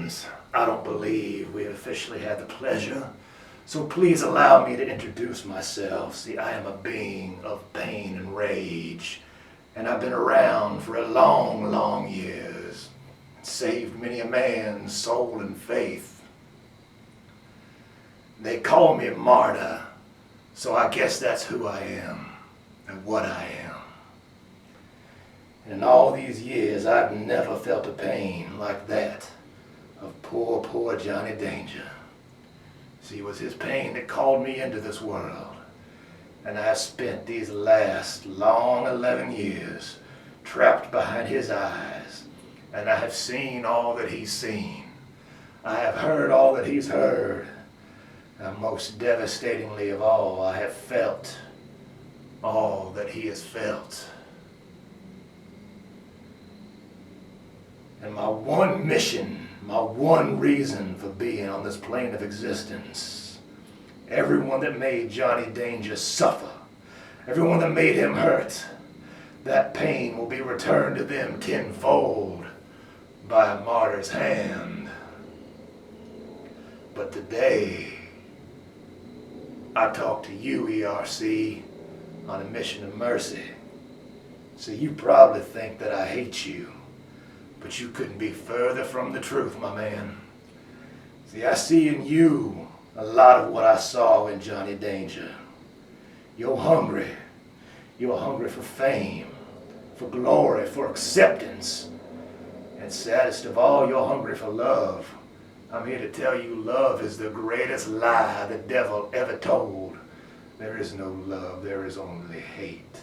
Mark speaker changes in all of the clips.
Speaker 1: friends, I don't believe we have officially had the pleasure, so please allow me to introduce myself. See, I am a being of pain and rage, and I've been around for a long, long years, and saved many a man's soul and faith. They call me Martyr, so I guess that's who I am and what I am. And in all these years, I've never felt a pain like that of poor, poor Johnny Danger. See, it was his pain that called me into this world. And I spent these last long 11 years trapped behind his eyes. And I have seen all that he's seen. I have heard all that he's heard. And most devastatingly of all, I have felt all that he has felt. And my one mission, my one reason for being on this plane of existence, everyone that made Johnny Danger suffer, everyone that made him hurt, that pain will be returned to them tenfold by a martyr's hand. But today, I talk to you, ERC, on a mission of mercy. So you probably think that I hate you, but you couldn't be further from the truth, my man. See, I see in you a lot of what I saw in Johnny Danger. You're hungry. You're hungry for fame, for glory, for acceptance. And saddest of all, you're hungry for love. I'm here to tell you love is the greatest lie the devil ever told. There is no love, there is only hate.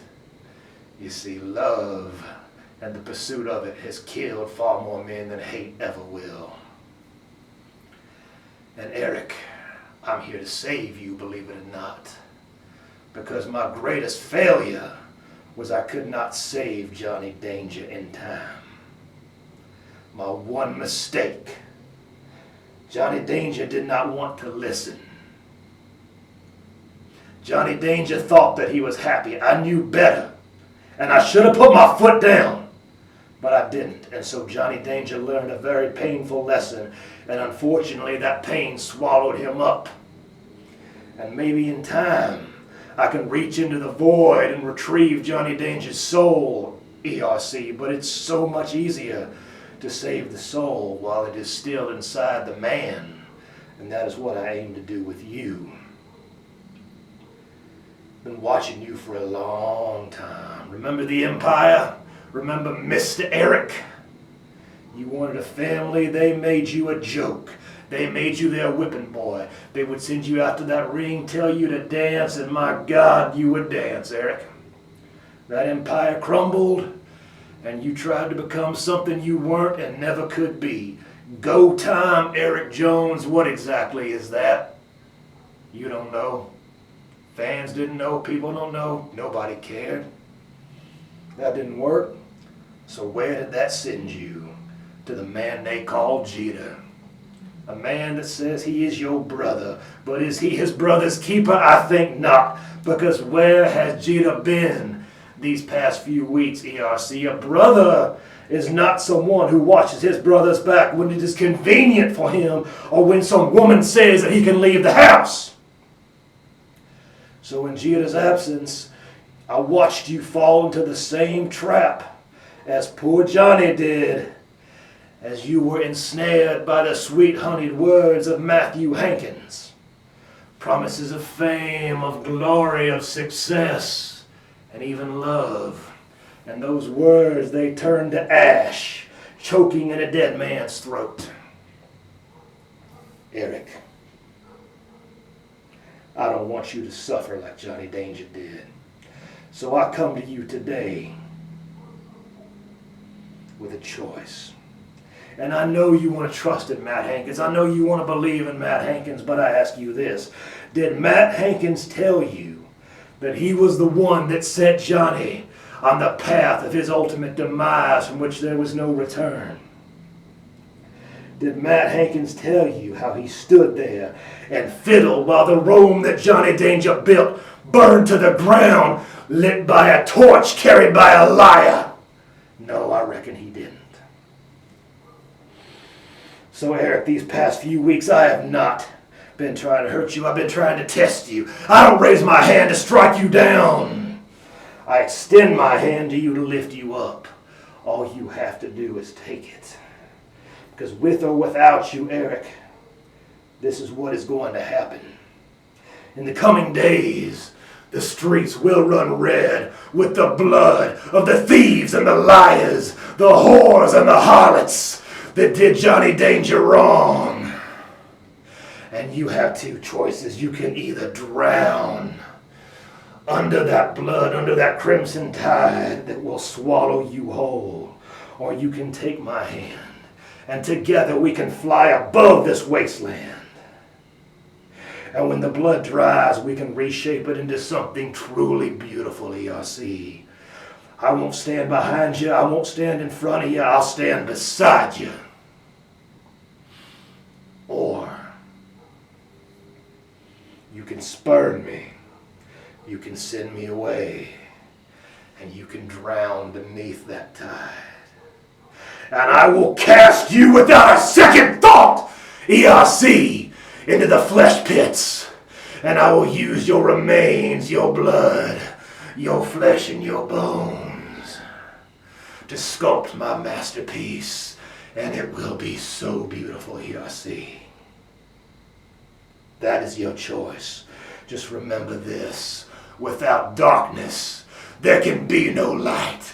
Speaker 1: You see, love and the pursuit of it has killed far more men than hate ever will. And Eric, I'm here to save you, believe it or not. Because my greatest failure was I could not save Johnny Danger in time. My one mistake. Johnny Danger did not want to listen. Johnny Danger thought that he was happy. I knew better. And I should have put my foot down. But I didn't, and so Johnny Danger learned a very painful lesson, and unfortunately that pain swallowed him up. And maybe in time, I can reach into the void and retrieve Johnny Danger's soul, ERC, but it's so much easier to save the soul while it is still inside the man, and that is what I aim to do with you. Been watching you for a long time. Remember the Empire? Remember Mr. Eric? You wanted a family, they made you a joke. They made you their whipping boy. They would send you out to that ring, tell you to dance, and my God, you would dance, Eric. That empire crumbled, and you tried to become something you weren't and never could be. Go time, Eric Jones, what exactly is that? You don't know. Fans didn't know, people don't know, nobody cared. That didn't work. So where did that send you? To the man they call Jeter. A man that says he is your brother. But is he his brother's keeper? I think not. Because where has Jeter been these past few weeks, ERC? A brother is not someone who watches his brother's back when it is convenient for him or when some woman says that he can leave the house. So in Jeter's absence, I watched you fall into the same trap as poor Johnny did, as you were ensnared by the sweet honeyed words of Matthew Hankins. Promises of fame, of glory, of success, and even love. And those words, they turned to ash, choking in a dead man's throat. Eric, I don't want you to suffer like Johnny Danger did. So I come to you today with a choice. And I know you want to trust in Matt Hankins. I know you want to believe in Matt Hankins, but I ask you this. Did Matt Hankins tell you that he was the one that set Johnny on the path of his ultimate demise from which there was no return? Did Matt Hankins tell you how he stood there and fiddled while the Rome that Johnny Danger built burned to the ground, lit by a torch carried by a liar? No, I reckon he didn't. So Eric, these past few weeks I have not been trying to hurt you. I've been trying to test you. I don't raise my hand to strike you down. I extend my hand to you to lift you up. All you have to do is take it. Because with or without you, Eric, this is what is going to happen. In the coming days, the streets will run red with the blood of the thieves and the liars, the whores and the harlots that did Johnny Danger wrong. And you have two choices. You can either drown under that blood, under that crimson tide that will swallow you whole, or you can take my hand, and together we can fly above this wasteland. And when the blood dries, we can reshape it into something truly beautiful, ERC. I won't stand behind you. I won't stand in front of you. I'll stand beside you. Or you can spurn me. You can send me away. And you can drown beneath that tide. And I will cast you without a second thought, ERC, into the flesh pits, and I will use your remains, your blood, your flesh and your bones to sculpt my masterpiece, and it will be so beautiful, ERC. That is your choice. Just remember this: without darkness, there can be no light.